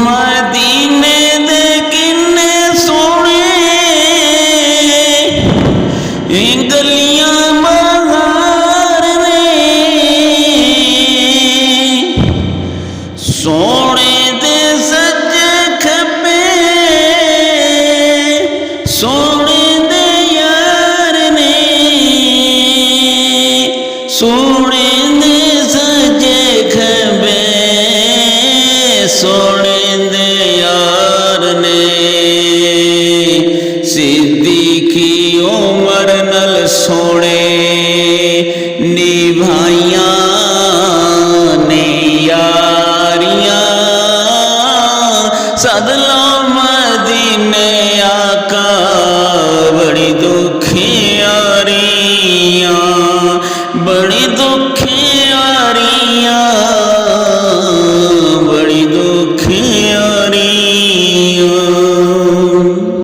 मदीने दे किन्ने सोने गलियां बहार ने सोने दे सज्जे खब्बे सोने दे यार ने सोने दे सज्जे खब्बे सोने दे यार ने सिद्दीकी उमर नल सोने निभाइया ने यारियां सदलो मदीने आका बड़ी दुखी यारियां बड़ी दुख